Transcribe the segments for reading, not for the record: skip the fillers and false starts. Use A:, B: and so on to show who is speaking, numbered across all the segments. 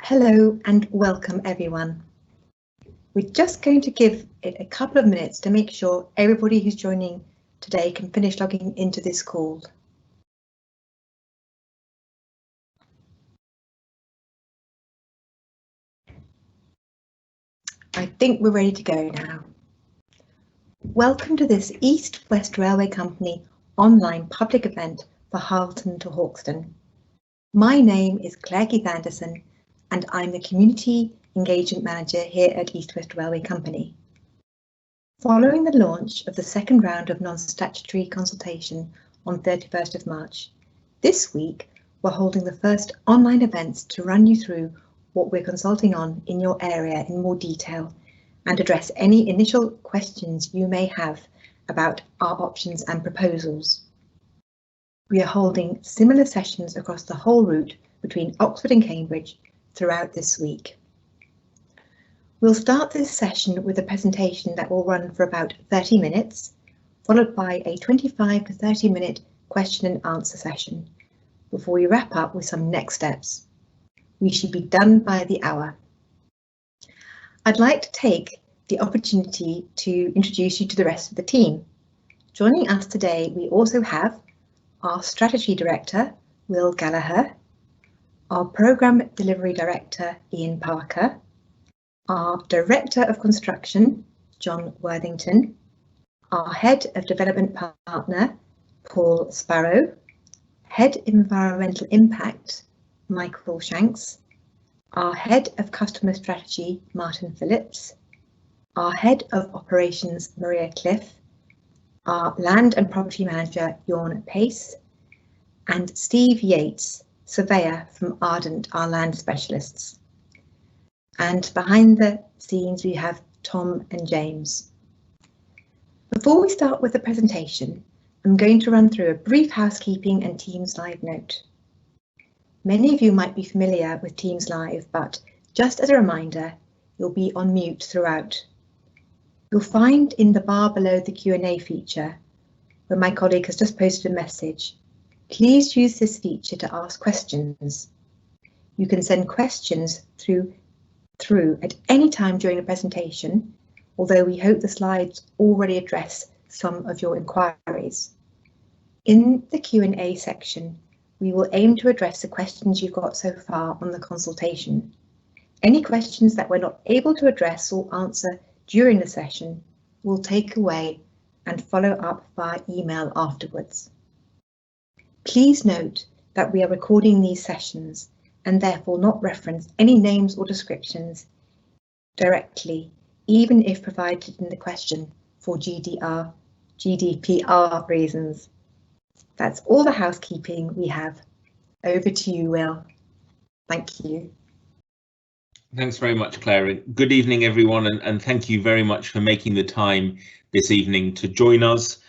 A: Hello and welcome everyone. We're just going to give it a couple of minutes to make sure everybody who's joining today can finish logging into this call. I think we're ready to go now. Welcome to this East West Railway Company online public event for Harlton to Hauxton. My name is Claire Keith Anderson and I'm the Community Engagement Manager here at East West Railway Company. Following the launch of the second round of non-statutory consultation on 31st of March, this week we're holding the first online events to run you through what we're consulting on in your area in more detail and address any initial questions you may have about our options and proposals. We are holding similar sessions across the whole route between Oxford and Cambridge throughout this week. We'll start this session with a presentation that will run for about 30 minutes, followed by a 25 to 30 minute question and answer session, before we wrap up with some next steps. We should be done by the hour. I'd like to take the opportunity to introduce you to the rest of the team. Joining us today, we also have our Strategy Director, Will Gallagher, our Programme Delivery Director, Ian Parker, our Director of Construction, John Worthington, our Head of Development Partner, Paul Sparrow, Head Environmental Impact, Michael Shanks, our Head of Customer Strategy, Martin Phillips, our Head of Operations, Maria Cliff, our Land and Property Manager, Jorn Pace, and Steve Yates, Surveyor from Ardent, our land specialists. And behind the scenes we have Tom and James. Before we start with the presentation, I'm going to run through a brief housekeeping and Teams Live note. Many of you might be familiar with Teams Live, but just as a reminder, you'll be on mute throughout. You'll find in the bar below the Q&A feature, where my colleague has just posted a message, please use this feature to ask questions. You can send questions through at any time during the presentation, although we hope the slides already address some of your inquiries. In the Q&A section, we will aim to address the questions you've got so far on the consultation. Any questions that we're not able to address or answer during the session, we'll take away and follow up via email afterwards. Please note that we are recording these sessions and therefore not reference any names or descriptions directly, even if provided in the question for GDPR reasons. That's all the housekeeping we have. Over to you, Will. Thank you.
B: Thanks very much, Claire. Good evening, everyone, and thank you very much for making the time this evening to join us.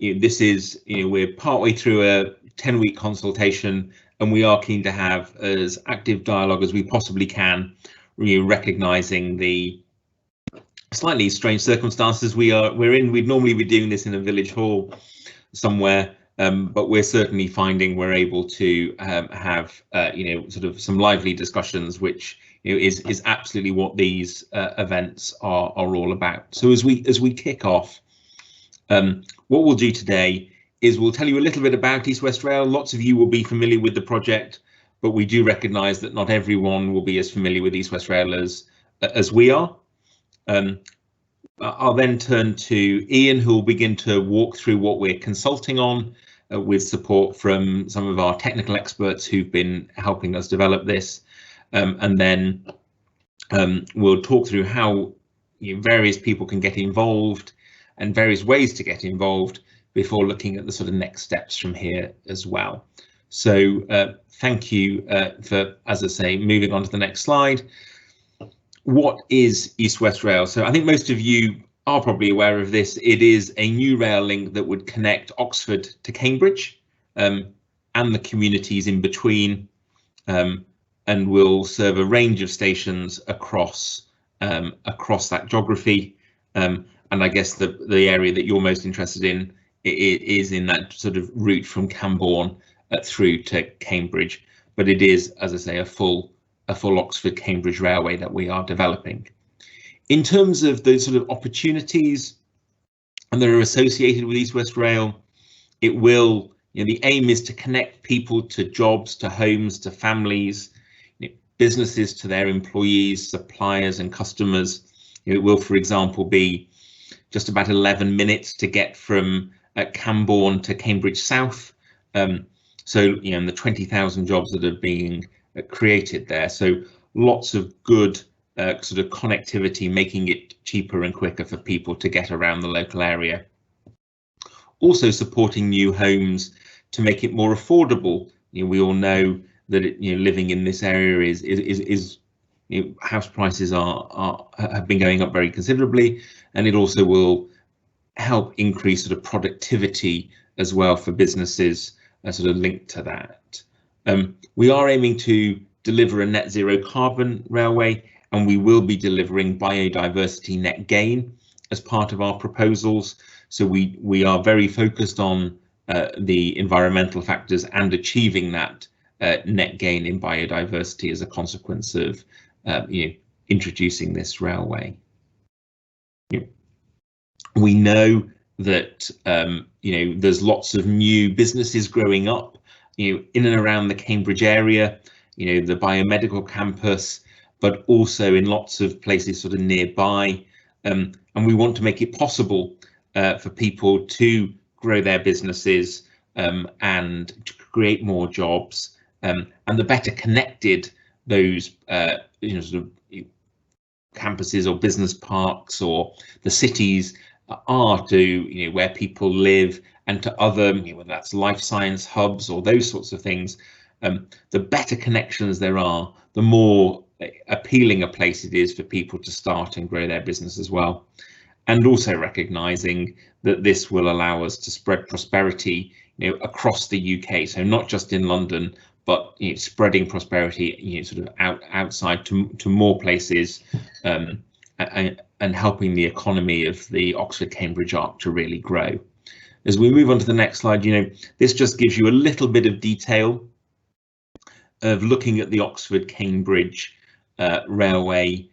B: This is, we're partway through a 10-week consultation, and we are keen to have as active dialogue as we possibly can, recognising the slightly strange circumstances we're in. We'd normally be doing this in a village hall somewhere, but we're certainly finding we're able to have sort of some lively discussions, which is absolutely what these events are all about. So as we kick off, what we'll do today is we'll tell you a little bit about East West Rail. Lots of you will be familiar with the project, but we do recognise that not everyone will be as familiar with East West Rail as we are. I'll then turn to Ian, who will begin to walk through what we're consulting on with support from some of our technical experts who've been helping us develop this. And then we'll talk through how various people can get involved and various ways to get involved before looking at the sort of next steps from here as well. So thank you for, as I say, moving on to the next slide. What is East West Rail? So I think most of you are probably aware of this. It is a new rail link that would connect Oxford to Cambridge and the communities in between, and will serve a range of stations across that geography. And I guess the area that you're most interested in is in that sort of route from Camborne through to Cambridge. But it is, as I say, a full a full Oxford-Cambridge railway that we are developing. In terms of those sort of opportunities and that are associated with East West Rail, it will, the aim is to connect people to jobs, to homes, to families, businesses to their employees, suppliers and customers. It will, for example, be just about 11 minutes to get from Camborne to Cambridge South. So, and the 20,000 jobs that are being created there. So lots of good sort of connectivity, making it cheaper and quicker for people to get around the local area. Also supporting new homes to make it more affordable. We all know that living in this area is house prices have been going up very considerably, and it also will help increase sort of productivity as well for businesses sort of linked to that. We are aiming to deliver a net zero carbon railway, and we will be delivering biodiversity net gain as part of our proposals. So we are very focused on the environmental factors and achieving that net gain in biodiversity as a consequence of introducing this railway. We know that there's lots of new businesses growing up in and around the Cambridge area, the biomedical campus, but also in lots of places sort of nearby, and we want to make it possible for people to grow their businesses and to create more jobs, and the better connected those sort of campuses or business parks or the cities are to where people live and to other, whether that's life science hubs or those sorts of things, the better connections there are, the more appealing a place it is for people to start and grow their business as well. And also recognizing that this will allow us to spread prosperity across the UK, so not just in London, but spreading prosperity sort of outside to more places, and helping the economy of the Oxford-Cambridge arc to really grow. As we move on to the next slide, this just gives you a little bit of detail of looking at the Oxford-Cambridge railway,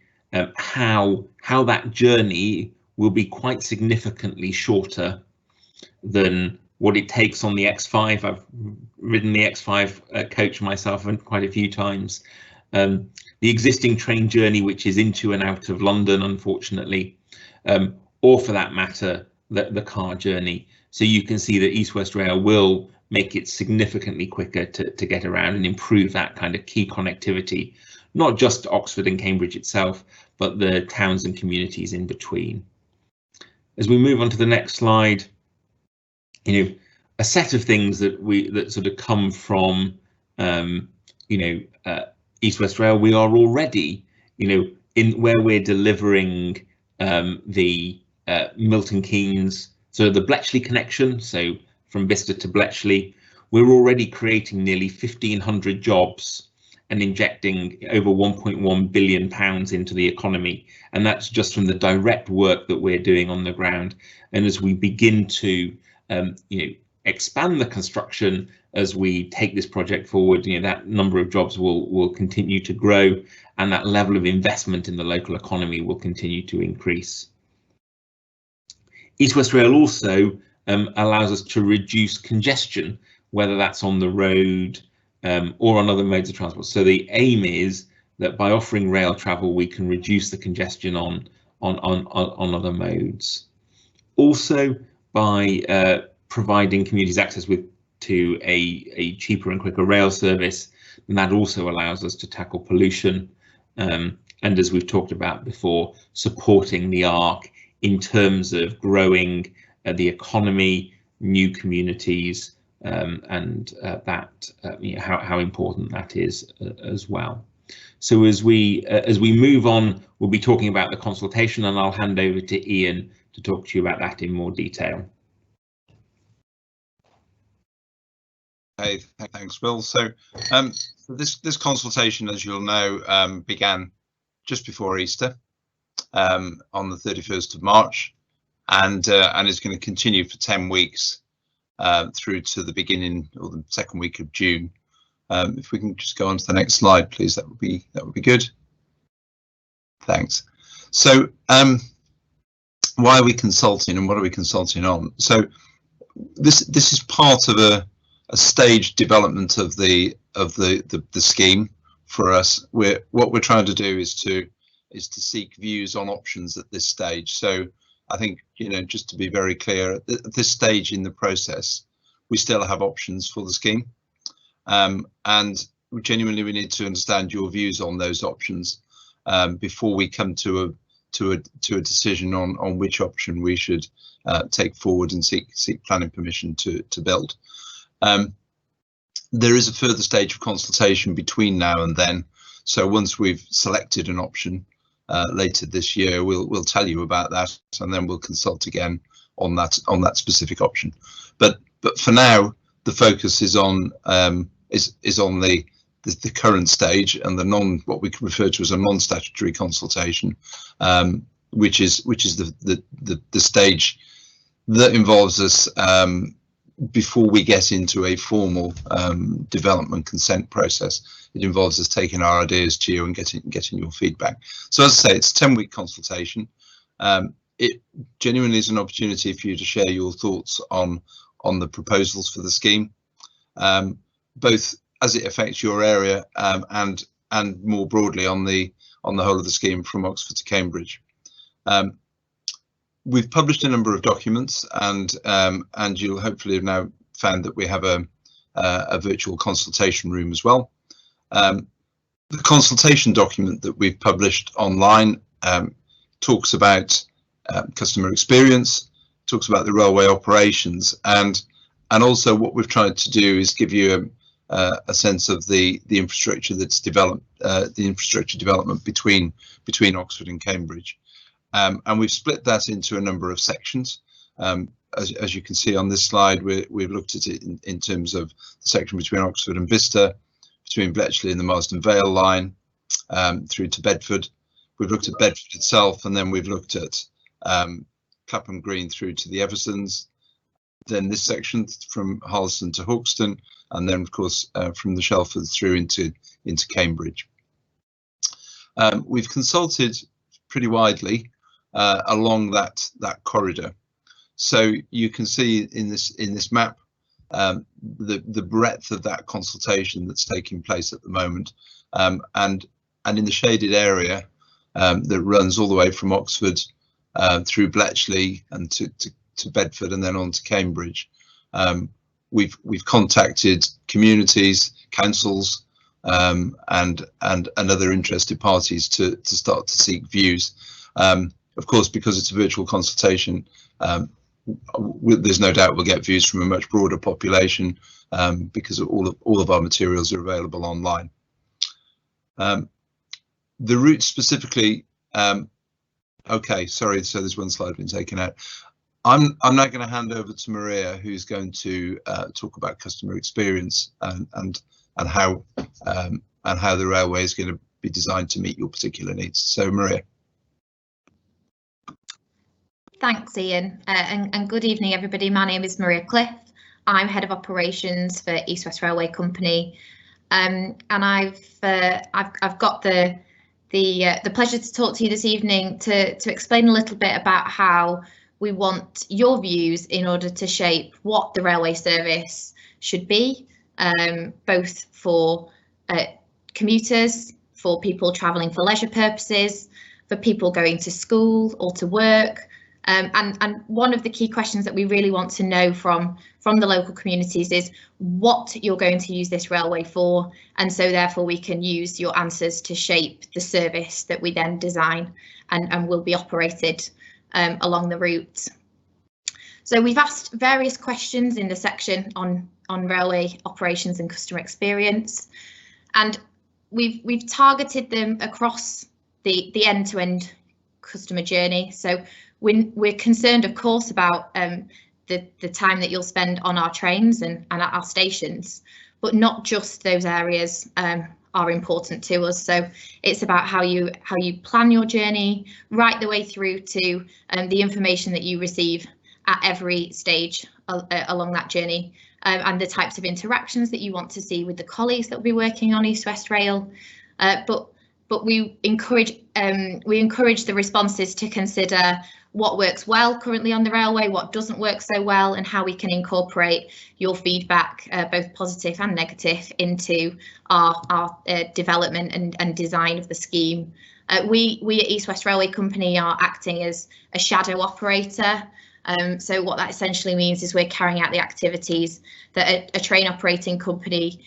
B: how that journey will be quite significantly shorter than what it takes on the X5. I've ridden the X5 coach myself and quite a few times. The existing train journey, which is into and out of London, unfortunately, or for that matter, the car journey. So you can see that East West Rail will make it significantly quicker to get around and improve that kind of key connectivity, not just Oxford and Cambridge itself, but the towns and communities in between. As we move on to the next slide, a set of things that sort of come from East West Rail. We are already in where we're delivering the Milton Keynes, so the Bletchley connection, so from Bicester to Bletchley, we're already creating nearly 1,500 jobs and injecting over £1.1 billion into the economy, and that's just from the direct work that we're doing on the ground. And as we begin to expand the construction, as we take this project forward, that number of jobs will continue to grow, and that level of investment in the local economy will continue to increase. East West Rail also allows us to reduce congestion, whether that's on the road or on other modes of transport. So the aim is that by offering rail travel, we can reduce the congestion on other modes. Also, by providing communities access to a cheaper and quicker rail service, and that also allows us to tackle pollution, and as we've talked about before, supporting the ARC in terms of growing the economy, new communities, and how important that is as well. So as we move on, we'll be talking about the consultation, and I'll hand over to Ian to talk to you about that in more detail.
C: Hey, thanks, Will. So this consultation, as you'll know, began just before Easter on the 31st of March, and is going to continue for 10 weeks through to the beginning or the second week of June. If we can just go on to the next slide, please, that would be good. Thanks. So why are we consulting, and what are we consulting on? So this is part of a staged development of the scheme for us. What we're trying to do is to seek views on options at this stage. So I think, just to be very clear, at this stage in the process, we still have options for the scheme, and genuinely we need to understand your views on those options before we come to a decision on which option we should take forward and seek planning permission to build. There is a further stage of consultation between now and then. So once we've selected an option later this year, we'll tell you about that, and then we'll consult again on that specific option. But for now, the focus is on the current stage and what we can refer to as a non-statutory consultation, which is the stage that involves us before we get into a formal development consent process. It involves us taking our ideas to you and getting your feedback. So as I say, it's a 10-week consultation. It genuinely is an opportunity for you to share your thoughts on the proposals for the scheme, both as it affects your area and more broadly on the whole of the scheme from Oxford to Cambridge. We've published a number of documents, and you'll hopefully have now found that we have a virtual consultation room as well. The consultation document that we've published online talks about customer experience, talks about the railway operations, and also what we've tried to do is give you a sense of the infrastructure that's developed, the infrastructure development between Oxford and Cambridge. And we've split that into a number of sections. As you can see on this slide, we've looked at it in terms of the section between Oxford and Bicester, between Bletchley and the Marsden Vale line, through to Bedford. We've looked at Bedford itself, and then we've looked at Clapham Green through to the Eversons. Then this section from Harlton to Hauxton, and then of course from the Shelfords through into Cambridge. We've consulted pretty widely along that corridor, so you can see in this map the breadth of that consultation that's taking place at the moment, and in the shaded area that runs all the way from Oxford through Bletchley and to Bedford and then on to Cambridge. We've contacted communities, councils, and other interested parties to start to seek views. Of course, because it's a virtual consultation, there's no doubt we'll get views from a much broader population because all of our materials are available online. The route specifically, okay, sorry, so there's one slide been taken out. I'm now going to hand over to Maria, who's going to talk about customer experience and how the railway is going to be designed to meet your particular needs. So, Maria.
D: Thanks, Ian, and good evening, everybody. My name is Maria Cliff. I'm head of operations for East West Railway Company, and I've got the pleasure to talk to you this evening to explain a little bit about how we want your views in order to shape what the railway service should be, both for commuters, for people travelling for leisure purposes, for people going to school or to work. And one of the key questions that we really want to know from the local communities is what you're going to use this railway for, and so therefore we can use your answers to shape the service that we then design and will be operated along the route. So we've asked various questions in the section on railway operations and customer experience, and we've targeted them across the end-to-end customer journey. So we're concerned, of course, about the time that you'll spend on our trains and at our stations, but not just those areas are important to us. So it's about how you plan your journey right the way through to the information that you receive at every stage along that journey, and the types of interactions that you want to see with the colleagues that will be working on East West Rail. But we encourage the responses to consider what works well currently on the railway, what doesn't work so well, and how we can incorporate your feedback, both positive and negative, into our development and design of the scheme. We at East West Railway Company are acting as a shadow operator. So what that essentially means is we're carrying out the activities that a train operating company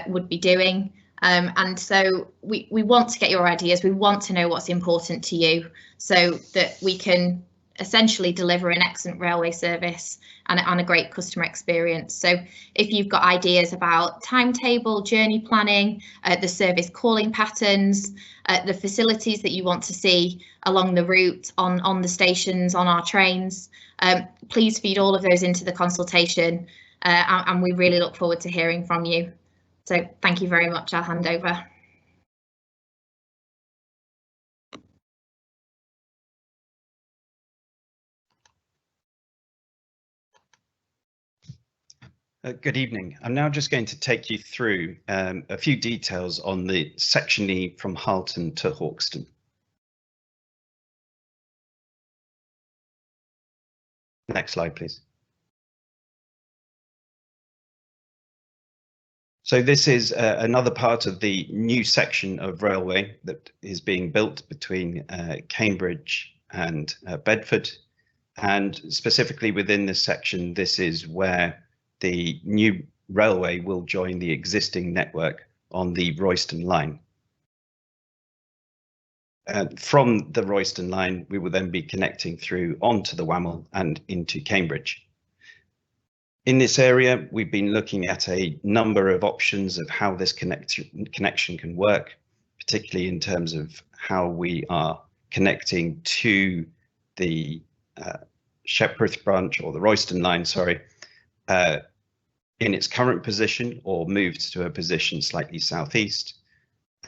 D: would be doing. And so we want to get your ideas. We want to know what's important to you so that we can essentially deliver an excellent railway service and a great customer experience. So if you've got ideas about timetable, journey planning, the service calling patterns, the facilities that you want to see along the route, on the stations, on our trains, please feed all of those into the consultation, and we really look forward to hearing from you. So thank you very much. I'll hand over.
E: Good evening. I'm now just going to take you through a few details on the Section E from Harlton to Hauxton. Next slide, please. So this is another part of the new section of railway that is being built between Cambridge and Bedford. And specifically within this section, this is where the new railway will join the existing network on the Hauxton line. From the Hauxton line, we will then be connecting through onto the Wamel and into Cambridge. In this area, we've been looking at a number of options of how this connection can work, particularly in terms of how we are connecting to the Shepworth branch, or the Hauxton line, sorry, in its current position or moved to a position slightly southeast,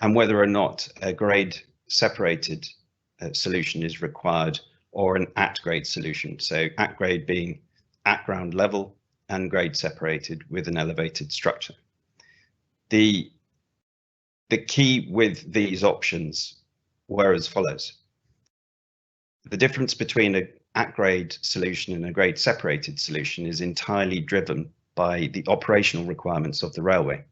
E: and whether or not a grade separated solution is required or an at-grade solution. So at-grade being at ground level and grade separated with an elevated structure. The key with these options were as follows. The difference between an at-grade solution and a grade separated solution is entirely driven by the operational requirements of the railway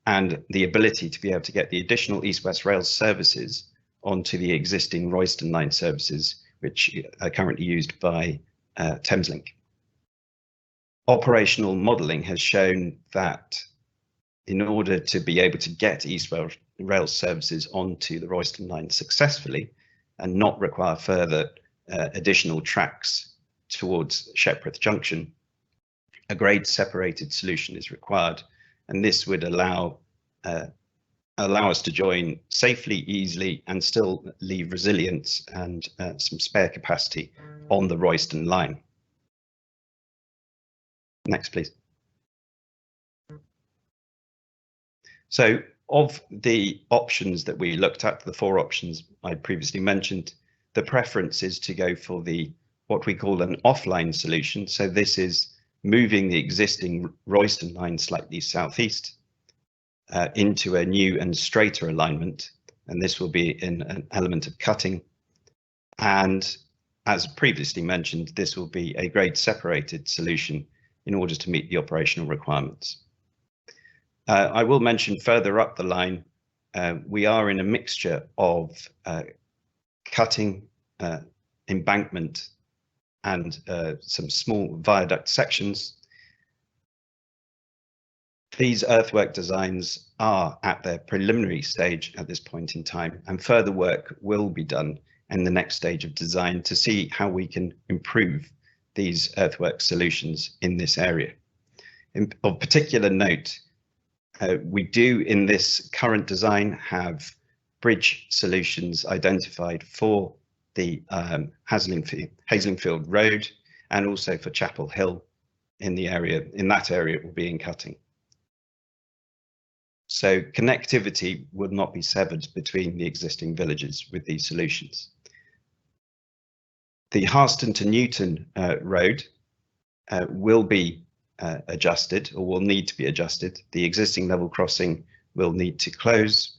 E: and the ability to be able to get the additional East West Rail services onto the existing Hauxton line services, which are currently used by Thameslink. Operational modelling has shown that in order to be able to get East West Rail services onto the Hauxton line successfully and not require further additional tracks towards Shepworth Junction, a grade separated solution is required, and this would allow us to join safely, easily, and still leave resilience and some spare capacity on the Hauxton line. Next, please. So of the options that we looked at, the 4 options I previously mentioned, the preference is to go for what we call an offline solution. So this is moving the existing Hauxton line slightly southeast into a new and straighter alignment, and this will be in an element of cutting. And as previously mentioned, this will be a grade separated solution in order to meet the operational requirements. I will mention further up the line, we are in a mixture of cutting, embankment, and some small viaduct sections. These earthwork designs are at their preliminary stage at this point in time, and further work will be done in the next stage of design to see how we can improve these earthwork solutions in this area. Of particular note, we do in this current design have bridge solutions identified for the Haslingfield Road and also for Chapel Hill in the area. In that area, it will be in cutting. So connectivity would not be severed between the existing villages with these solutions. The Hauxton to Newton road will be adjusted, or will need to be adjusted. The existing level crossing will need to close,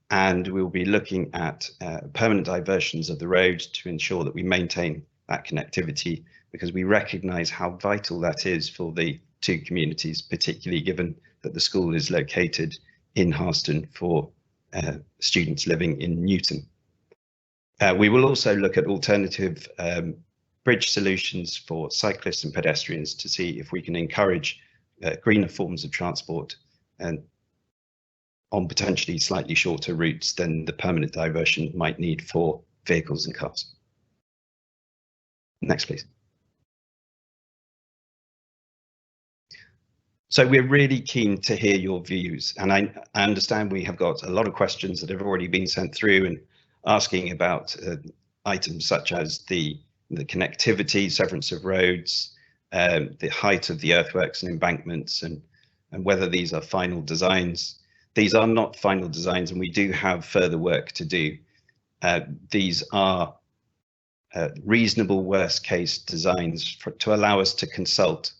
E: and we'll be looking at permanent diversions of the road to ensure that we maintain that connectivity, because we recognise how vital that is for the two communities, particularly given that the school is located in Hauxton for students living in Newton. We will also look at alternative bridge solutions for cyclists and pedestrians to see if we can encourage greener forms of transport and on potentially slightly shorter routes than the permanent diversion might need for vehicles and cars. Next, please. So we're really keen to hear your views, and I understand we have got a lot of questions that have already been sent through and asking about items such as the connectivity, severance of roads, the height of the earthworks and embankments, and whether these are final designs. These are not final designs, and we do have further work to do. These are reasonable worst case designs to allow us to consult.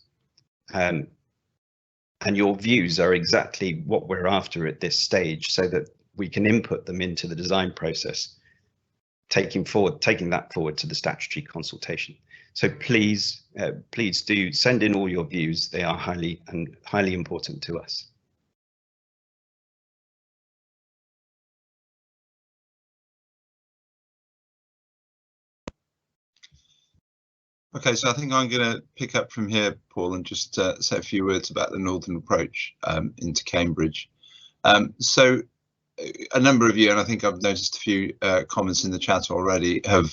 E: And your views are exactly what we're after at this stage, so that we can input them into the design process, taking that forward to the statutory consultation. So please do send in all your views. They are highly important to us.
C: Okay, so I think I'm going to pick up from here, Paul, and just say a few words about the northern approach into Cambridge. So a number of you, and I think I've noticed a few comments in the chat already, have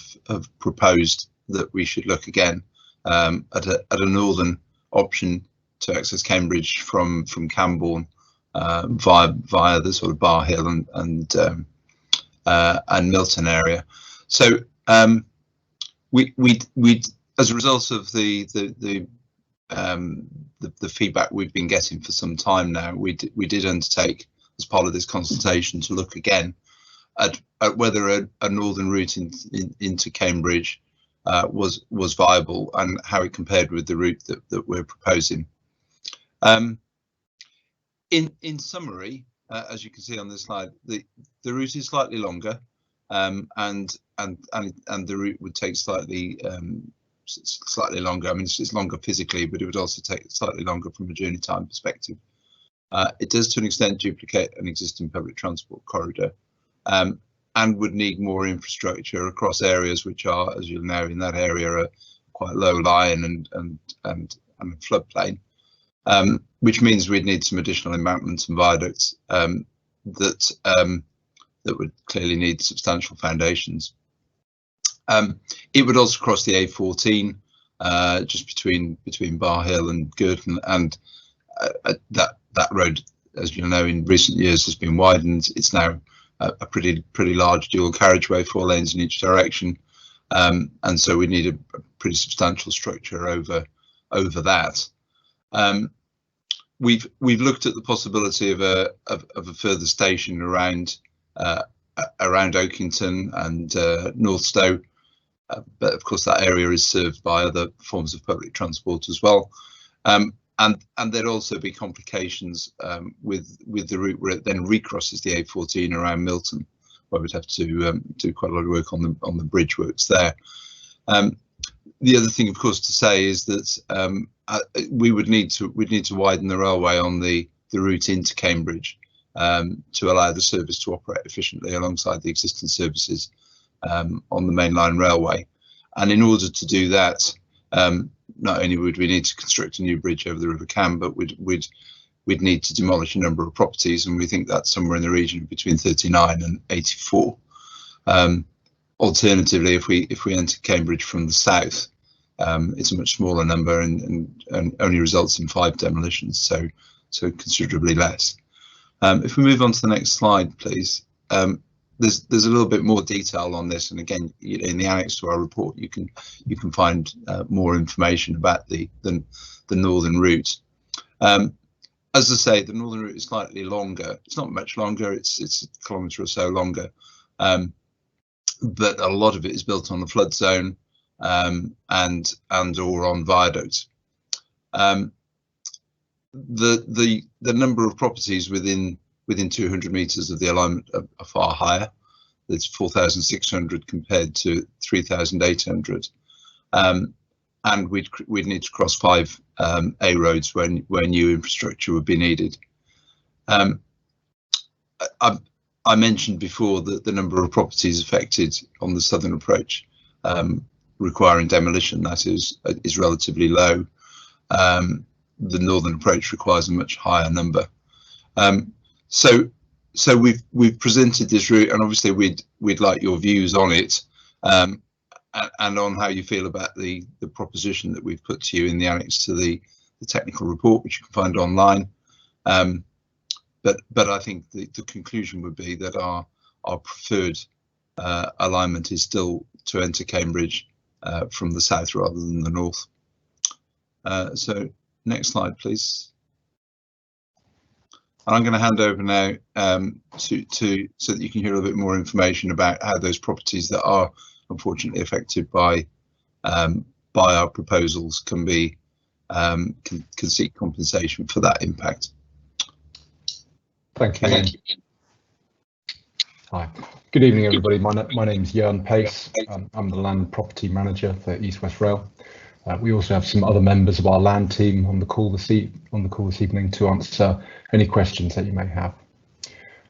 C: proposed that we should look again at a northern option to access Cambridge from Cambourne via the sort of Bar Hill and Milton area. So we as a result of the feedback we've been getting for some time now, we did undertake, as part of this consultation, to look again at whether a northern route into Cambridge was viable and how it compared with the route that we're proposing. In summary, as you can see on this slide, the route is slightly longer, and the route would take slightly longer. I mean, it's longer physically, but it would also take slightly longer from a journey time perspective. It does, to an extent, duplicate an existing public transport corridor, and would need more infrastructure across areas which are, as you'll know, in that area, are quite low lying and floodplain, which means we'd need some additional embankments and viaducts that would clearly need substantial foundations. It would also cross the A14 just between Bar Hill and Girton, and that road, as you know, in recent years has been widened. It's now a pretty large dual carriageway, 4 lanes in each direction, and so we need a pretty substantial structure over that. We've looked at the possibility of a further station around Oakington and North Stowe. But of course that area is served by other forms of public transport as well, and there'd also be complications with the route where it then recrosses the A14 around Milton, where we'd have to do quite a lot of work on the bridge works there. The other thing, of course, to say is that we'd need to widen the railway on the route into Cambridge to allow the service to operate efficiently alongside the existing services on the mainline railway. And in order to do that, not only would we need to construct a new bridge over the River Cam, but we'd need to demolish a number of properties, and we think that's somewhere in the region between 39 and 84. Alternatively, if we enter Cambridge from the south, it's a much smaller number and only results in 5 demolitions, so considerably less. If we move on to the next slide, please. There's a little bit more detail on this, and again, in the annex to our report, you can find more information about the northern route. As I say, the northern route is slightly longer. It's not much longer. It's a kilometre or so longer, but a lot of it is built on the flood zone and or on viaducts. the number of properties within 200 metres of the alignment are far higher. There's 4,600 compared to 3,800, and we'd need to cross 5 A roads where new infrastructure would be needed. I mentioned before that the number of properties affected on the southern approach requiring demolition, that is relatively low. The northern approach requires a much higher number. So we've presented this route, and obviously we'd like your views on it, and on how you feel about the proposition that we've put to you in the annex to the technical report, which you can find online. But I think the conclusion would be that our preferred alignment is still to enter Cambridge from the south rather than the north. So next slide, please. And I'm going to hand over now so that you can hear a little bit more information about how those properties that are unfortunately affected by our proposals can seek compensation for that impact.
F: Thank you. Hi, good evening, everybody. My name's Jörn Pace. I'm the land property manager for East West Rail. We also have some other members of our land team on the call this evening to answer any questions that you may have.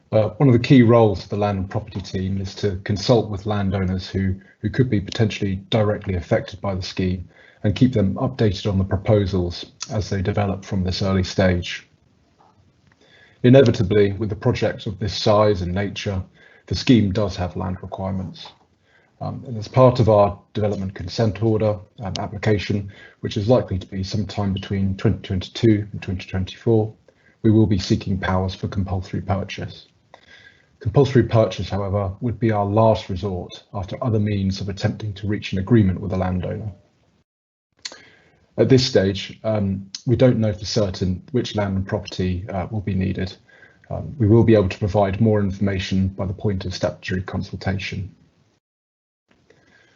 F: One of the key roles of the land and property team is to consult with landowners who could be potentially directly affected by the scheme and keep them updated on the proposals as they develop from this early stage. Inevitably, with a project of this size and nature, the scheme does have land requirements. And as part of our development consent order application, which is likely to be sometime between 2022 and 2024, we will be seeking powers for compulsory purchase. Compulsory purchase, however, would be our last resort after other means of attempting to reach an agreement with a landowner. At this stage, we don't know for certain which land and property will be needed. We will be able to provide more information by the point of statutory consultation.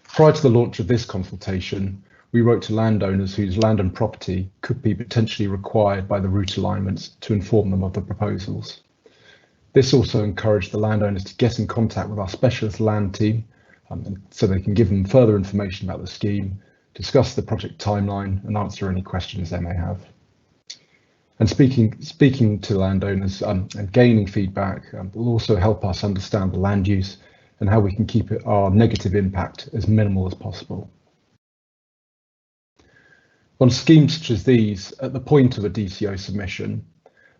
F: Prior to the launch of this consultation, we wrote to landowners whose land and property could be potentially required by the route alignments to inform them of the proposals. This also encouraged the landowners to get in contact with our specialist land team so they can give them further information about the scheme, discuss the project timeline and answer any questions they may have. And speaking to landowners and gaining feedback will also help us understand the land use and how we can keep our negative impact as minimal as possible. On schemes such as these, at the point of a DCO submission,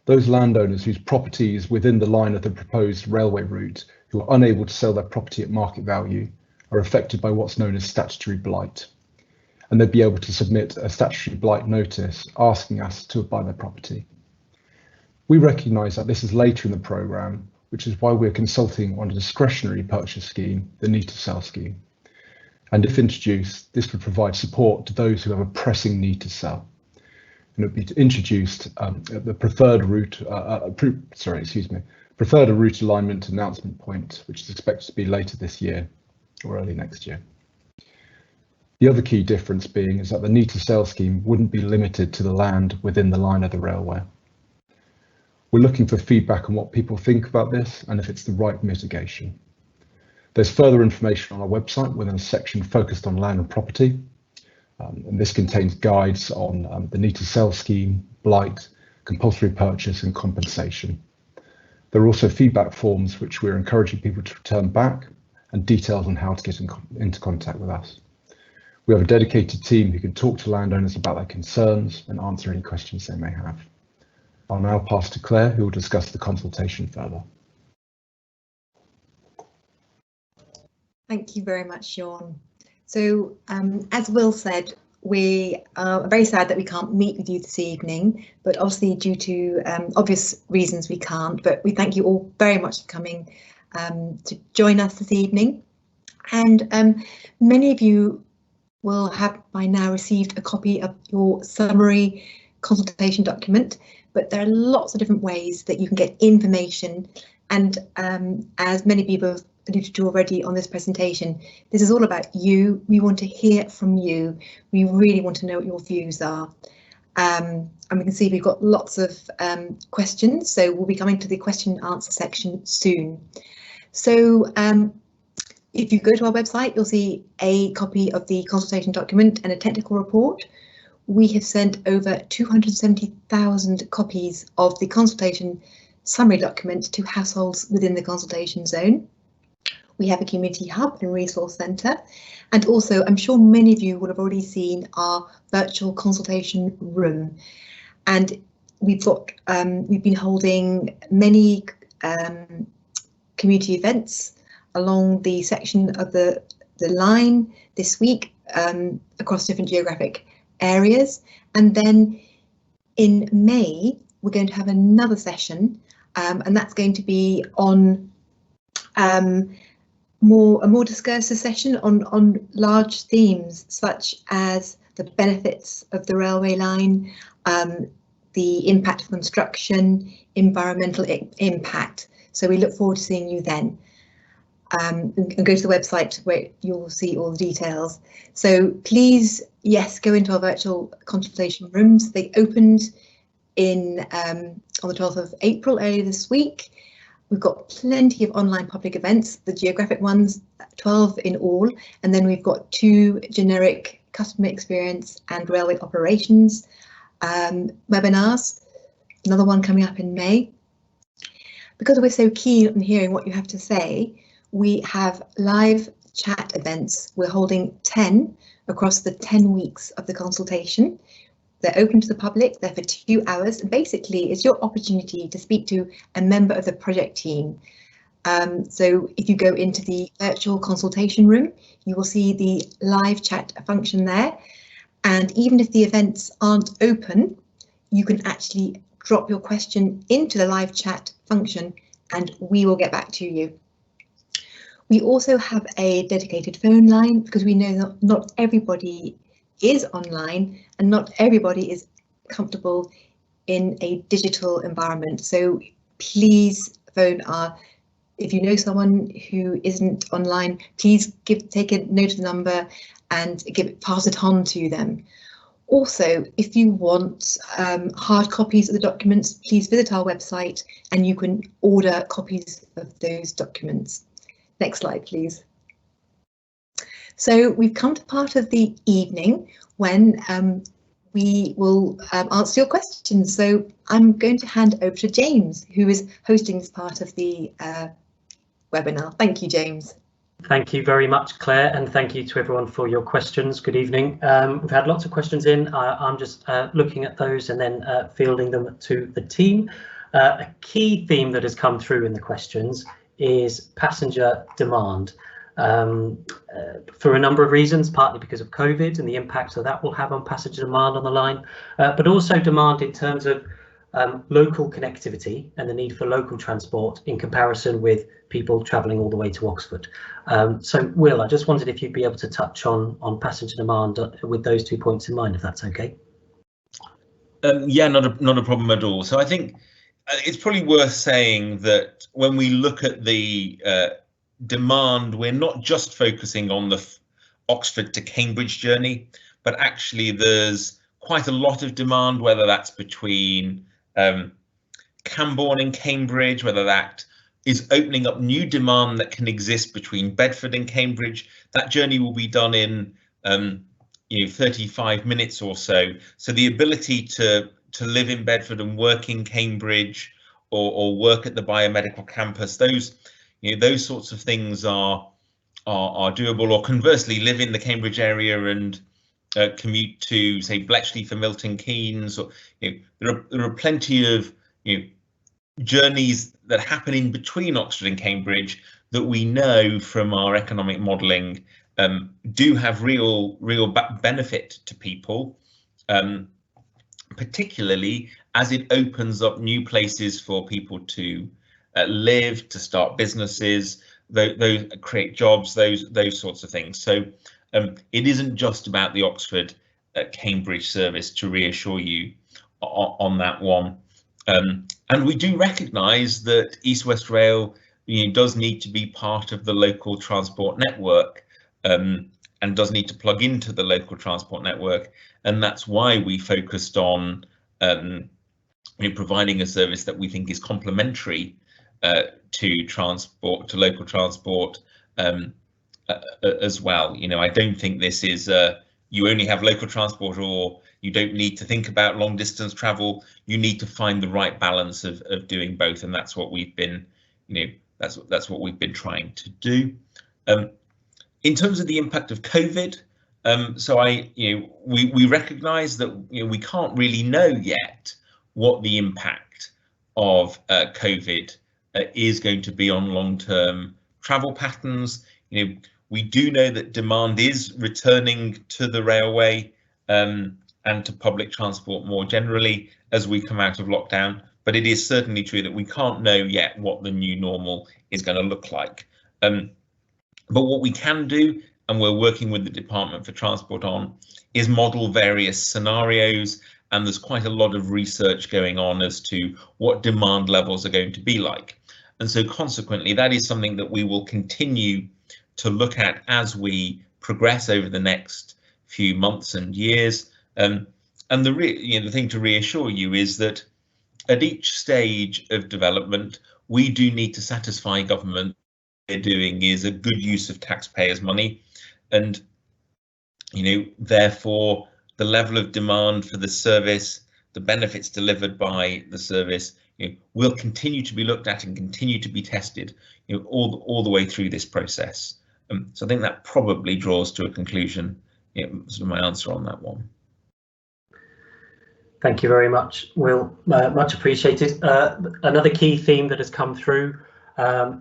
F: those landowners whose property is within the line of the proposed railway route who are unable to sell their property at market value are affected by what's known as statutory blight. And they'd be able to submit a statutory blight notice asking us to buy their property. We recognise that this is later in the programme, which is why we're consulting on a discretionary purchase scheme, the need to sell scheme. And if introduced, this would provide support to those who have a pressing need to sell. And it would be introduced at the preferred route alignment announcement point, which is expected to be later this year or early next year. The other key difference being is that the need to sell scheme wouldn't be limited to the land within the line of the railway. We're looking for feedback on what people think about this and if it's the right mitigation. There's further information on our website within a section focused on land and property. And this contains guides on the need to sell scheme, blight, compulsory purchase and compensation. There are also feedback forms which we're encouraging people to return back and details on how to get into contact with us. We have a dedicated team who can talk to landowners about their concerns and answer any questions they may have. I'll now pass to Claire, who will discuss the consultation further.
A: Thank you very much, Sean. So, as Will said, we are very sad that we can't meet with you this evening, but obviously due to obvious reasons we can't, but we thank you all very much for coming to join us this evening. And many of you will have by now received a copy of your summary consultation document, but there are lots of different ways that you can get information. And as many people have alluded to already on this presentation, this is all about you. We want to hear from you. We really want to know what your views are. And we can see we've got lots of questions, so we'll be coming to the question and answer section soon. So if you go to our website, you'll see a copy of the consultation document and a technical report. We have sent over 270,000 copies of the consultation summary document to households within the consultation zone. We have a community hub and resource centre, and also I'm sure many of you would have already seen our virtual consultation room. And we've been holding many community events along the section of the line this week across different geographic areas, and then in May we're going to have another session, and that's going to be on a more discursive session on large themes such as the benefits of the railway line, the impact of construction, environmental impact. So we look forward to seeing you then. And go to the website where you'll see all the details. So please, yes, go into our virtual consultation rooms. They opened in on the 12th of April earlier this week. We've got plenty of online public events, the geographic ones, 12 in all, and then we've got 2 generic customer experience and railway operations webinars, another one coming up in May. Because we're so keen on hearing what you have to say, we have live chat events. We're holding 10 across the 10 weeks of the consultation. They're open to the public, they're for 2 hours, and basically it's your opportunity to speak to a member of the project team. So if you go into the virtual consultation room, you will see the live chat function there. And even if the events aren't open, you can actually drop your question into the live chat function and we will get back to you. We also have a dedicated phone line because we know that not everybody is online and not everybody is comfortable in a digital environment. So please phone if you know someone who isn't online, please take a note of the number and pass it on to them. Also, if you want hard copies of the documents, please visit our website and you can order copies of those documents. Next slide, please. So we've come to part of the evening when we will answer your questions. So I'm going to hand over to James, who is hosting this part of the webinar. Thank you, James.
G: Thank you very much, Claire, and thank you to everyone for your questions. Good evening. We've had lots of questions in. I'm just looking at those and then fielding them to the team. A key theme that has come through in the questions is passenger demand for a number of reasons, partly because of COVID and the impact that will have on passenger demand on the line, but also demand in terms of local connectivity and the need for local transport in comparison with people travelling all the way to Oxford. So Will, I just wondered if you'd be able to touch on passenger demand with those 2 points in mind, if that's okay.
B: Yeah, not a problem at all. So I think it's probably worth saying that when we look at the demand, we're not just focusing on the Oxford to Cambridge journey, but actually there's quite a lot of demand, whether that's between Camborne and Cambridge, whether that is opening up new demand that can exist between Bedford and Cambridge. That journey will be done in 35 minutes or so. So the ability to live in Bedford and work in Cambridge or work at the biomedical campus, those sorts of things are doable, or conversely live in the Cambridge area and commute to, say, Bletchley for Milton Keynes. Or there are plenty of journeys that happen in between Oxford and Cambridge that we know from our economic modelling do have real benefit to people, particularly as it opens up new places for people to live, to start businesses, those create jobs, those sorts of things. So it isn't just about the Oxford Cambridge service, to reassure you on that one. And we do recognise that East West Rail does need to be part of the local transport network and does need to plug into the local transport network. and that's why we focused on providing a service that we think is complementary to transport, to local transport as well. You know, I don't think this is you only have local transport or you don't need to think about long distance travel. You need to find the right balance of doing both, and that's what we've been, you know, that's what we've been trying to do. In terms of the impact of COVID, so we recognise that we can't really know yet what the impact of COVID is going to be on long-term travel patterns. You know, we do know that demand is returning to the railway and to public transport more generally as we come out of lockdown, but it is certainly true that we can't know yet what the new normal is going to look like. But what we can do, and we're working with the Department for Transport on, is model various scenarios, and there's quite a lot of research going on as to what demand levels are going to be like. And so consequently, that is something that we will continue to look at as we progress over the next few months and years. And the thing to reassure you is that at each stage of development, we do need to satisfy government they're doing is a good use of taxpayers' money, and therefore the level of demand for the service, the benefits delivered by the service, will continue to be looked at and continue to be tested, all the way through this process. So I think that probably draws to a conclusion, sort of my answer on that one.
G: Thank you very much, Will. Much appreciated. Another key theme that has come through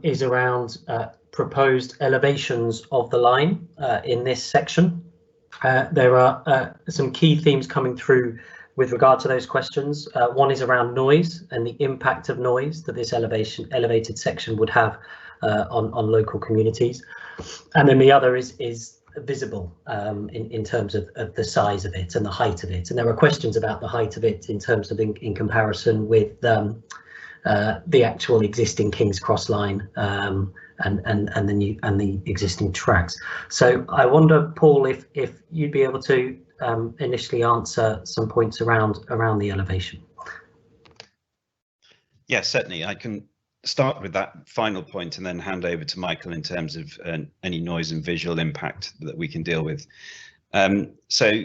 G: is around proposed elevations of the line in this section. There are some key themes coming through with regard to those questions. One is around noise and the impact of noise that this elevated section would have on local communities. And then the other is visible in terms of the size of it and the height of it. And there are questions about the height of it in terms of in comparison with the actual existing King's Cross line and the existing tracks. So I wonder, Paul, if you'd be able to initially answer some points around the elevation.
E: Yes, certainly. I can start with that final point and then hand over to Michael in terms of any noise and visual impact that we can deal with. So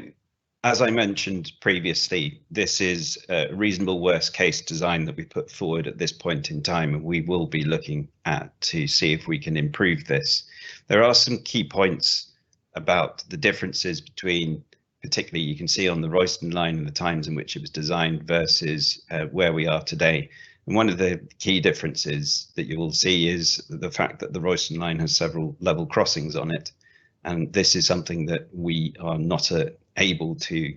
E: as I mentioned previously, this is a reasonable worst case design that we put forward at this point in time, and we will be looking at to see if we can improve this. There are some key points about the differences between, particularly you can see on the Hauxton line and the times in which it was designed versus where we are today. And one of the key differences that you will see is the fact that the Hauxton line has several level crossings on it. And this is something that we are not able to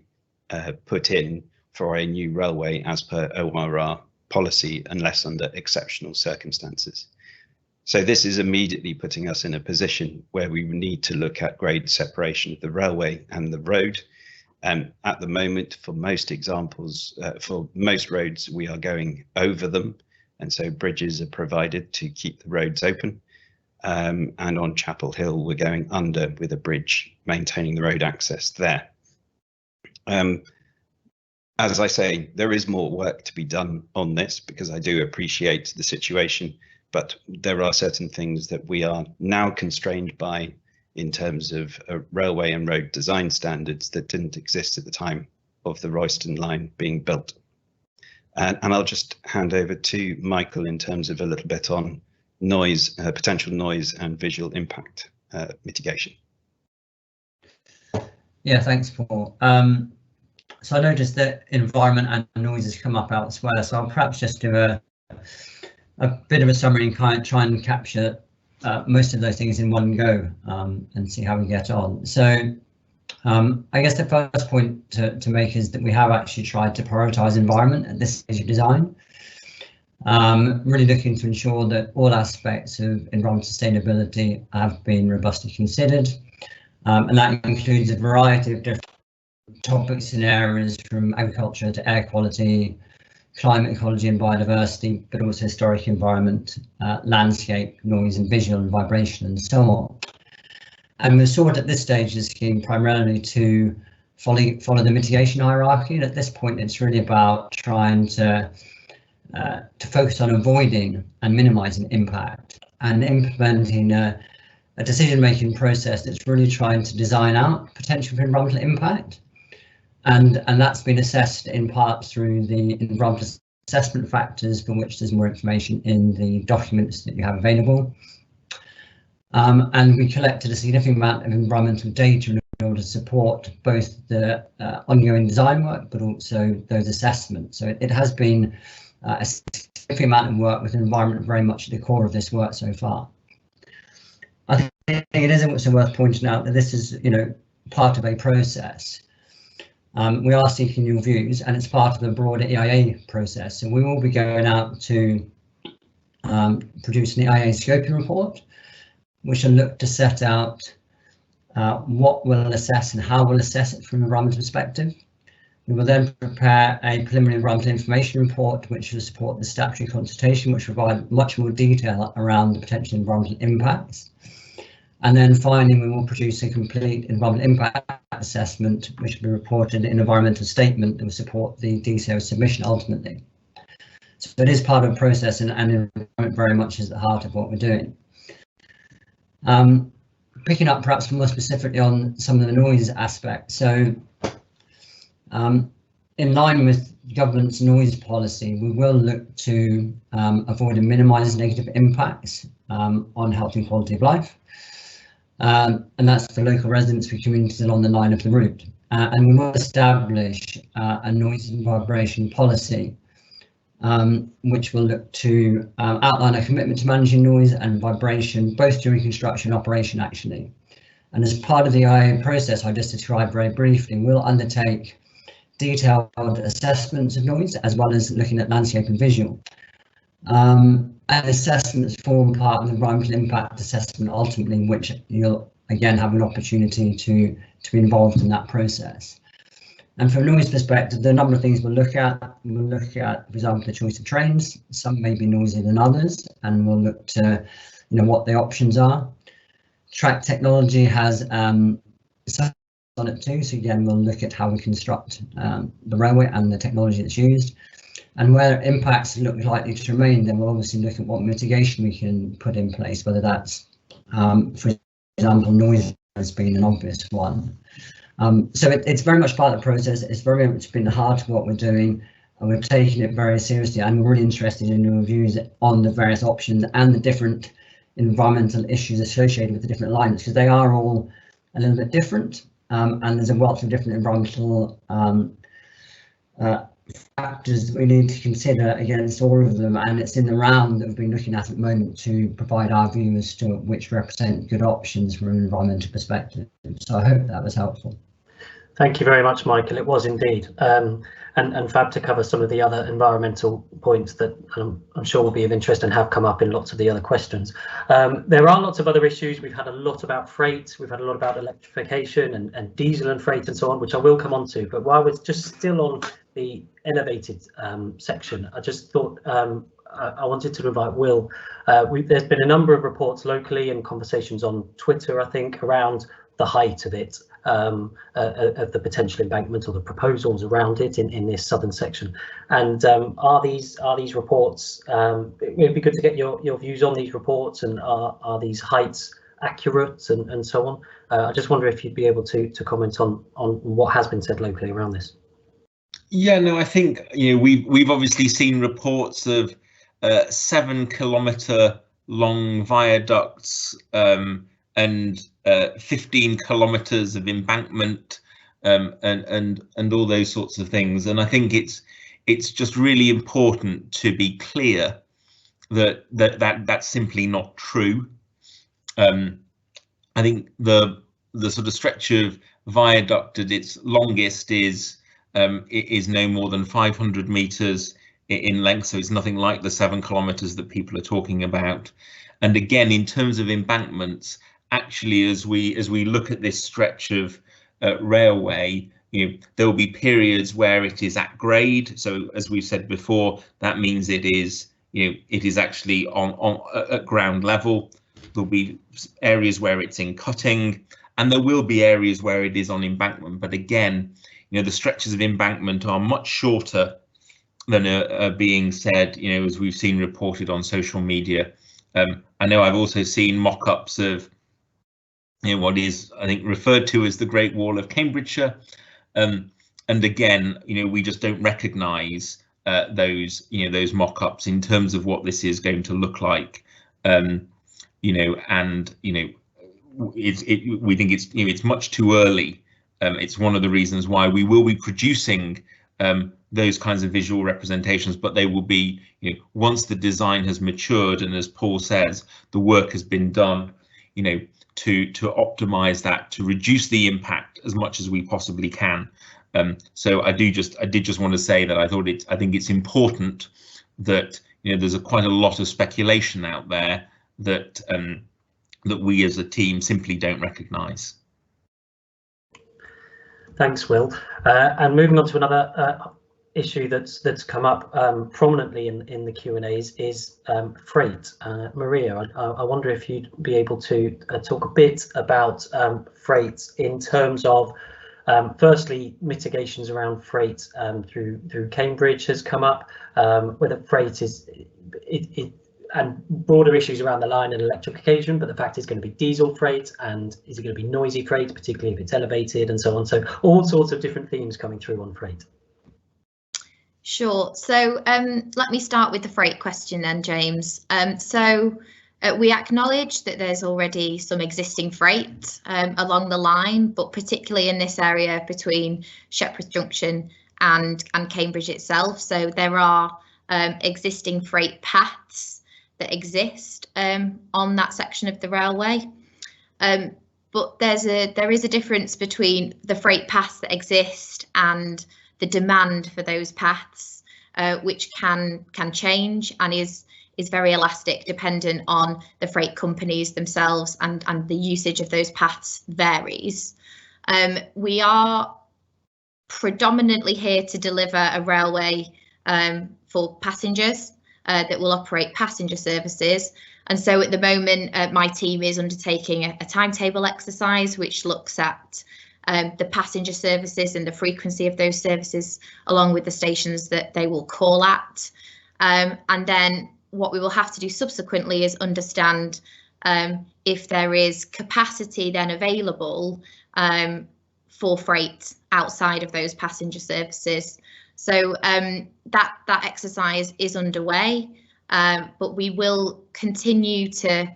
E: put in for a new railway as per ORR policy unless under exceptional circumstances. So this is immediately putting us in a position where we need to look at grade separation of the railway and the road. At the moment, for most examples, for most roads, we are going over them, and so bridges are provided to keep the roads open. And on Chapel Hill, we're going under with a bridge, maintaining the road access there. As I say, there is more work to be done on this because I do appreciate the situation, but there are certain things that we are now constrained by in terms of railway and road design standards that didn't exist at the time of the Hauxton line being built. And I'll just hand over to Michael in terms of a little bit on noise, potential noise and visual impact mitigation.
H: Yeah, thanks, Paul. So I noticed that environment and noise has come up elsewhere, so I'll perhaps just do a bit of a summary and kind of try and capture most of those things in one go and see how we get on. So I guess the first point to make is that we have actually tried to prioritise environment at this stage of design. Really looking to ensure that all aspects of environmental sustainability have been robustly considered, and that includes a variety of different topics and areas from agriculture to air quality, climate ecology and biodiversity, but also historic environment, landscape, noise and visual and vibration and so on. And we're sought at this stage of the scheme primarily to follow the mitigation hierarchy. And at this point, it's really about trying to focus on avoiding and minimising impact and implementing a decision-making process that's really trying to design out potential environmental impact. And that's been assessed in part through the environmental assessment factors, for which there's more information in the documents that you have available. And we collected a significant amount of environmental data in order to support both the ongoing design work, but also those assessments. So it has been a significant amount of work with the environment very much at the core of this work so far. I think it is also worth pointing out that this is, part of a process. We are seeking your views, and it's part of the broader EIA process. So we will be going out to produce an EIA scoping report, which will look to set out what we'll assess and how we'll assess it from an environmental perspective. We will then prepare a preliminary environmental information report, which will support the statutory consultation, which will provide much more detail around the potential environmental impacts. And then finally, we will produce a complete environmental impact assessment, which will be reported in an environmental statement that will support the DCO submission ultimately. So it is part of a process, and environment very much is at the heart of what we're doing. Picking up perhaps more specifically on some of the noise aspects. So in line with government's noise policy, we will look to avoid and minimise negative impacts on health and quality of life. And that's for local residents, for communities along the line of the route. And we will establish a noise and vibration policy, which will look to outline a commitment to managing noise and vibration, both during construction and operation actually. And as part of the EIA process I just described very briefly, we'll undertake detailed assessments of noise, as well as looking at landscape and visual. And assessments form part of the environmental impact assessment ultimately, which you'll again have an opportunity to be involved in that process. And from a noise perspective, there are a number of things we'll look at. We'll look at, for example, the choice of trains. Some may be noisier than others, and we'll look to, what the options are. Track technology has on it too. So again, we'll look at how we construct the railway and the technology that's used. And where impacts look likely to remain, then we'll obviously look at what mitigation we can put in place, whether that's, for example, noise has been an obvious one. So it's very much part of the process. It's very much been the heart of what we're doing, and we're taking it very seriously. I'm really interested in your views on the various options and the different environmental issues associated with the different alignments, because they are all a little bit different, and there's a wealth of different environmental factors that we need to consider against all of them, and it's in the round that we've been looking at the moment to provide our view as to which represent good options from an environmental perspective. So I hope that was helpful.
G: Thank you very much, Michael. It was indeed, and fab to cover some of the other environmental points that I'm sure will be of interest and have come up in lots of the other questions. There are lots of other issues. We've had a lot about freight, we've had a lot about electrification and diesel and freight and so on, which I will come on to. But while we're just still on the elevated section, I just thought I wanted to invite Will. There's been a number of reports locally and conversations on Twitter, I think, around the height of it, of the potential embankment or the proposals around it in this southern section. And are these reports, it would be good to get your views on these reports, and are these heights accurate and so on. I just wonder if you'd be able to comment on what has been said locally around this.
B: Yeah, no, I think we've obviously seen reports of 7-kilometre long viaducts and 15 kilometres of embankment and all those sorts of things. And I think it's just really important to be clear that that's simply not true. I think the sort of stretch of viaduct at its longest is no more than 500 metres in length, so it's nothing like the 7 kilometres that people are talking about. And again, in terms of embankments, actually, as we look at this stretch of railway, there will be periods where it is at grade. So as we've said before, that means it is actually at ground level. There'll be areas where it's in cutting, and there will be areas where it is on embankment, but again, you know, the stretches of embankment are much shorter than are being said, you know, as we've seen reported on social media. I know I've also seen mock-ups of, you know, what is, I think, referred to as the Great Wall of Cambridgeshire. And again, you know, we just don't recognise those, you know, those mock-ups in terms of what this is going to look like. You know, and you know, we think it's, you know, it's much too early. It's one of the reasons why we will be producing those kinds of visual representations, but they will be, you know, once the design has matured, and as Paul says, the work has been done, you know, to optimize that, to reduce the impact as much as we possibly can. So I did just want to say that I think it's important that, you know, there's quite a lot of speculation out there that that we as a team simply don't recognise.
G: Thanks, Will. And moving on to another issue that's come up prominently in the Q&As is freight. Maria, I wonder if you'd be able to talk a bit about freight in terms of, firstly, mitigations around freight through Cambridge has come up, whether freight is and broader issues around the line and electrification, but the fact is going to be diesel freight, and is it going to be noisy freight, particularly if it's elevated, and so on. So all sorts of different themes coming through on freight.
D: Sure. So let me start with the freight question then, James. We acknowledge that there's already some existing freight along the line, but particularly in this area between Shepherd's Junction and Cambridge itself. So there are existing freight paths that exist on that section of the railway. But there is a difference between the freight paths that exist and the demand for those paths, which can change and is very elastic, dependent on the freight companies themselves, and the usage of those paths varies. We are predominantly here to deliver a railway for passengers that will operate passenger services. And so at the moment, my team is undertaking a timetable exercise which looks at the passenger services and the frequency of those services, along with the stations that they will call at. And then what we will have to do subsequently is understand if there is capacity then available for freight outside of those passenger services. So that exercise is underway, but we will continue to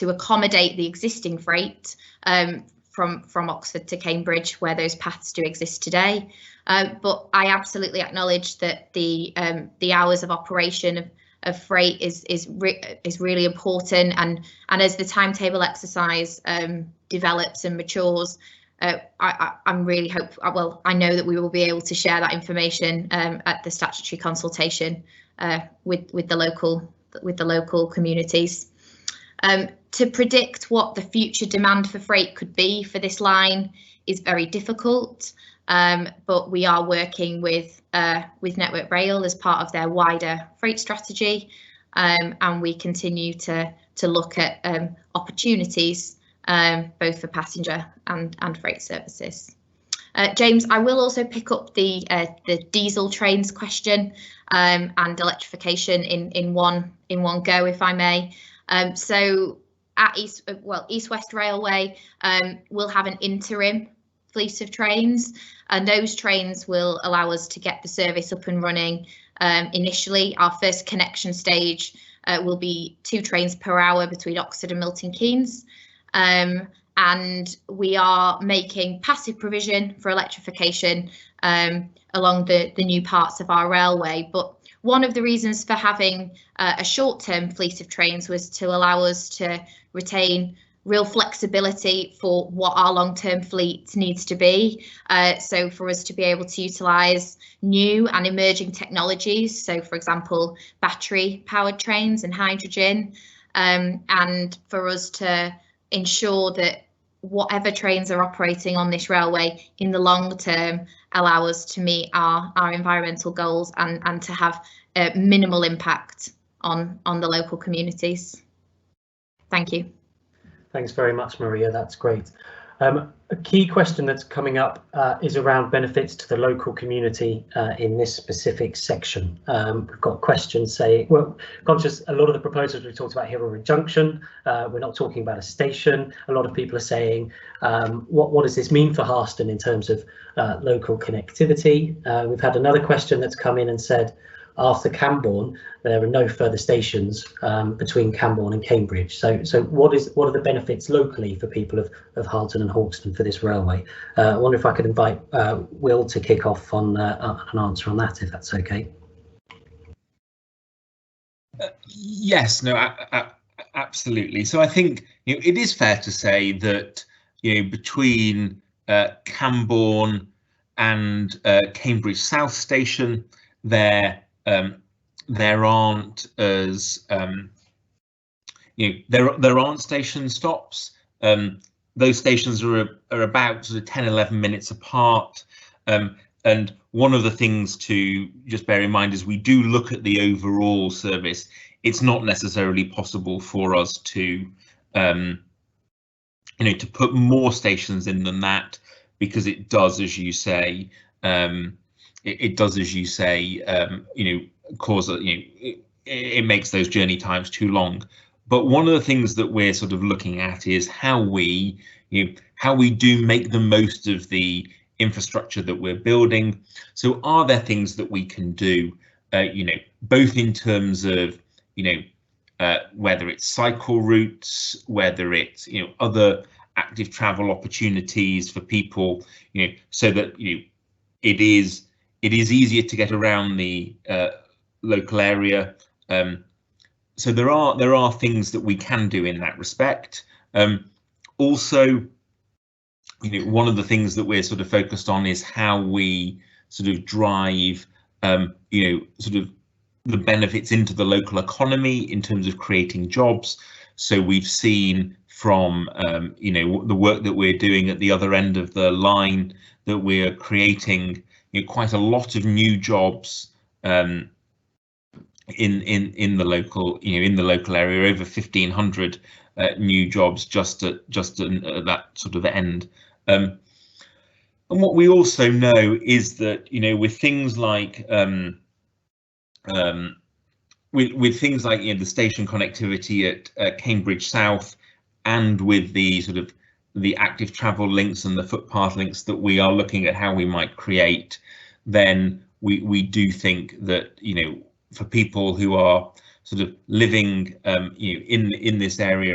D: accommodate the existing freight from Oxford to Cambridge, where those paths do exist today. But I absolutely acknowledge that the hours of operation of freight is really important, and as the timetable exercise develops and matures, I'm really hopeful. Well, I know that we will be able to share that information at the statutory consultation with the local communities. To predict what the future demand for freight could be for this line is very difficult, but we are working with Network Rail as part of their wider freight strategy, and we continue to look at opportunities both for passenger and freight services. James, I will also pick up the diesel trains question and electrification in one go, if I may. So at East West Railway, we'll have an interim fleet of trains, and those trains will allow us to get the service up and running. Initially, our first connection stage will be 2 trains per hour between Oxford and Milton Keynes. And we are making passive provision for electrification along the new parts of our railway. But one of the reasons for having a short-term fleet of trains was to allow us to retain real flexibility for what our long-term fleet needs to be. So for us to be able to utilise new and emerging technologies, so for example, battery-powered trains and hydrogen, and for us to ensure that whatever trains are operating on this railway in the long term allow us to meet our environmental goals and to have minimal impact on the local communities. Thank you.
G: Thanks very much, Maria. That's great. A key question that's coming up is around benefits to the local community in this specific section. We've got questions saying, well, conscious a lot of the proposals we talked about here are a junction. We're not talking about a station. A lot of people are saying, what does this mean for Hauxton in terms of local connectivity? We've had another question that's come in and said, after Camborne, there are no further stations between Camborne and Cambridge. So what are the benefits locally for people of Harlton and Hauxton for this railway? I wonder if I could invite Will to kick off on an answer on that, if that's okay.
B: Yes, no, absolutely. So I think it is fair to say that between Camborne and Cambridge South Station, there aren't as there aren't station stops. Those stations are about sort of 10-11 minutes apart, and one of the things to just bear in mind is we do look at the overall service. It's not necessarily possible for us to to put more stations in than that, because it does, as you say, cause it makes those journey times too long. But one of the things that we're sort of looking at is how we do make the most of the infrastructure that we're building. So are there things that we can do, both in terms of whether it's cycle routes, whether it's other active travel opportunities for people, so that it is easier to get around the local area. So there are things that we can do in that respect. Also, one of the things that we're sort of focused on is how we sort of drive sort of the benefits into the local economy in terms of creating jobs. So we've seen from the work that we're doing at the other end of the line that we're creating quite a lot of new jobs in the local area, over 1,500 new jobs just at that sort of end. And what we also know is that with things like the station connectivity at Cambridge South, and with the sort of the active travel links and the footpath links that we are looking at how we might create, then we do think that for people who are sort of living in this area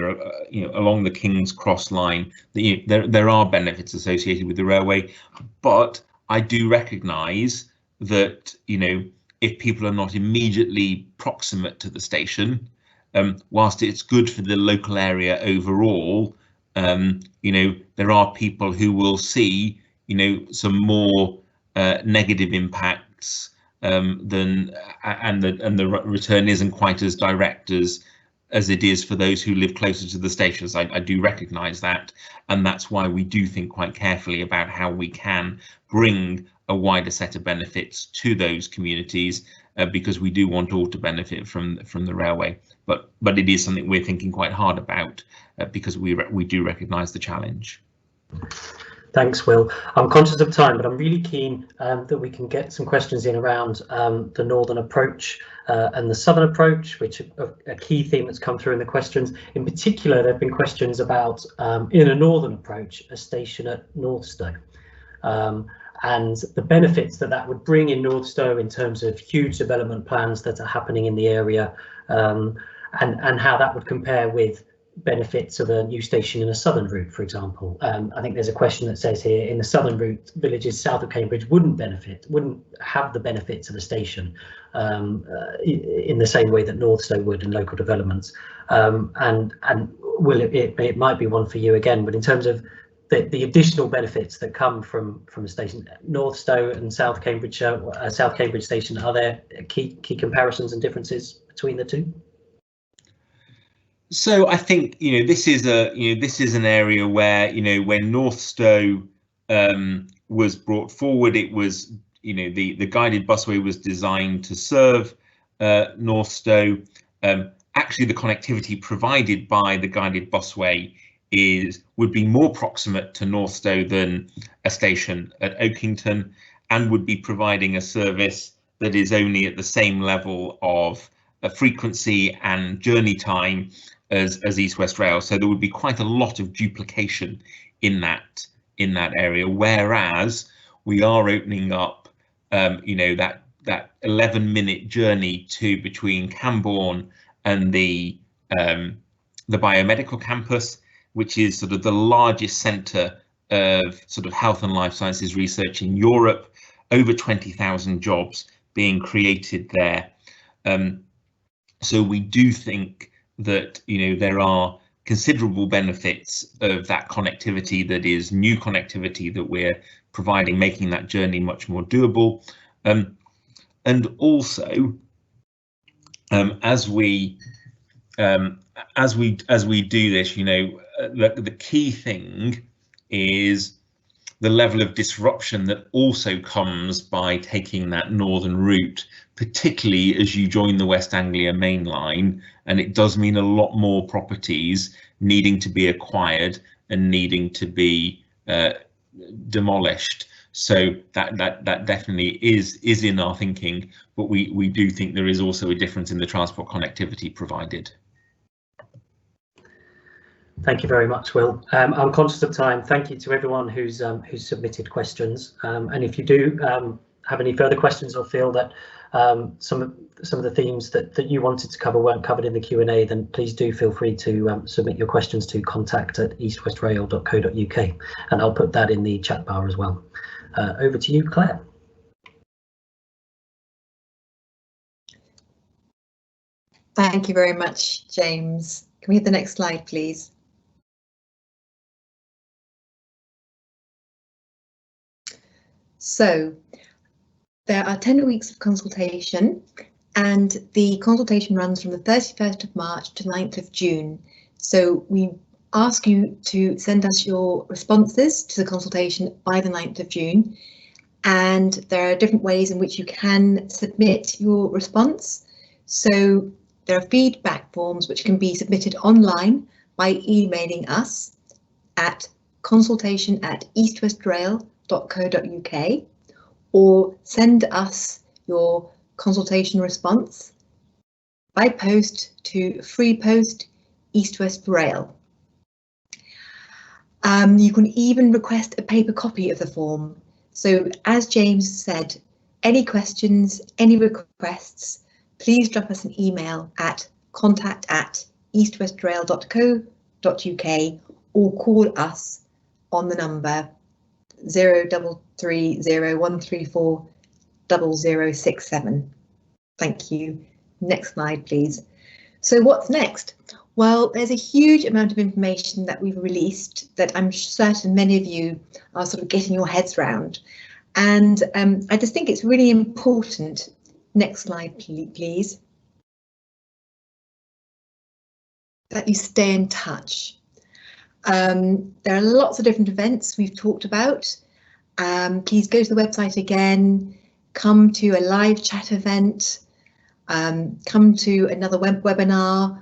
B: along the King's Cross line, there are benefits associated with the railway. But I do recognise that if people are not immediately proximate to the station, whilst it's good for the local area overall, there are people who will see some more negative impacts and the return isn't quite as direct as it is for those who live closer to the stations. I do recognise that, and that's why we do think quite carefully about how we can bring a wider set of benefits to those communities, because we do want all to benefit from the railway. But it is something we're thinking quite hard about, because we do recognise the challenge.
G: Thanks, Will. I'm conscious of time, but I'm really keen that we can get some questions in around the northern approach and the southern approach, which are a key theme that's come through in the questions. In particular, there have been questions about, in a northern approach, a station at Northstowe, and the benefits that would bring in Northstowe in terms of huge development plans that are happening in the area, and how that would compare with benefits of a new station in a southern route, for example. I think there's a question that says here, in the southern route, villages south of Cambridge wouldn't have the benefits of a station in the same way that Northstowe would in local developments. And Will, it might be one for you again, but in terms of the additional benefits that come from the station, Northstowe and South Cambridge Station, are there key comparisons and differences between the two?
B: So I think this is an area where when Northstowe was brought forward, it was the guided busway was designed to serve Northstowe. Actually, the connectivity provided by the guided busway would be more proximate to Northstowe than a station at Oakington, and would be providing a service that is only at the same level of frequency and journey time as East West Rail. So there would be quite a lot of duplication in that area, whereas we are opening up you know, that 11-minute journey between Camborne and the biomedical campus, which is sort of the largest centre of sort of health and life sciences research in Europe. Over 20,000 jobs being created there. So we do think that, you know, there are considerable benefits of that connectivity, that is new connectivity that we're providing, making that journey much more doable. And also, as we do this, you know, the key thing is the level of disruption that also comes by taking that northern route, particularly as you join the West Anglia main line, and it does mean a lot more properties needing to be acquired and needing to be demolished. So that definitely is in our thinking, but we do think there is also a difference in the transport connectivity provided.
G: Thank you very much, Will. I'm conscious of time. Thank you to everyone who's submitted questions. And if you do have any further questions or feel that some of the themes that you wanted to cover weren't covered in the Q&A, then please do feel free to submit your questions to contact@eastwestrail.co.uk, and I'll put that in the chat bar as well. Over to you, Claire.
A: Thank you very much, James. Can we have the next slide, please? So there are 10 weeks of consultation, and the consultation runs from the 31st of March to 9th of June. So we ask you to send us your responses to the consultation by the 9th of June. And there are different ways in which you can submit your response. So there are feedback forms which can be submitted online by emailing us at consultation@eastwestrail.co.uk, or send us your consultation response by post to Free Post East West Rail. You can even request a paper copy of the form. So as James said, any questions, any requests, please drop us an email at contact@eastwestrail.co.uk, or call us on the number 0330134067. Thank you. Next slide, please. So what's next? Well, there's a huge amount of information that we've released that I'm certain many of you are sort of getting your heads round. And I just think it's really important. Next slide, please. That you stay in touch. There are lots of different events we've talked about. Please go to the website again, come to a live chat event, come to another webinar.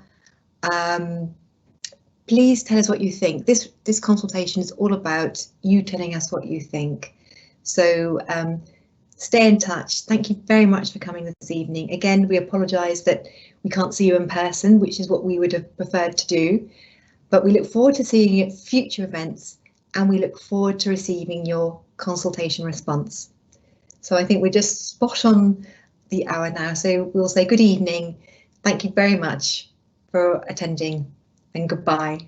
A: Please tell us what you think. This consultation is all about you telling us what you think. So stay in touch. Thank you very much for coming this evening. Again, we apologise that we can't see you in person, which is what we would have preferred to do. But we look forward to seeing you at future events, and we look forward to receiving your consultation response. So I think we're just spot on the hour now. So we'll say good evening. Thank you very much for attending, and goodbye.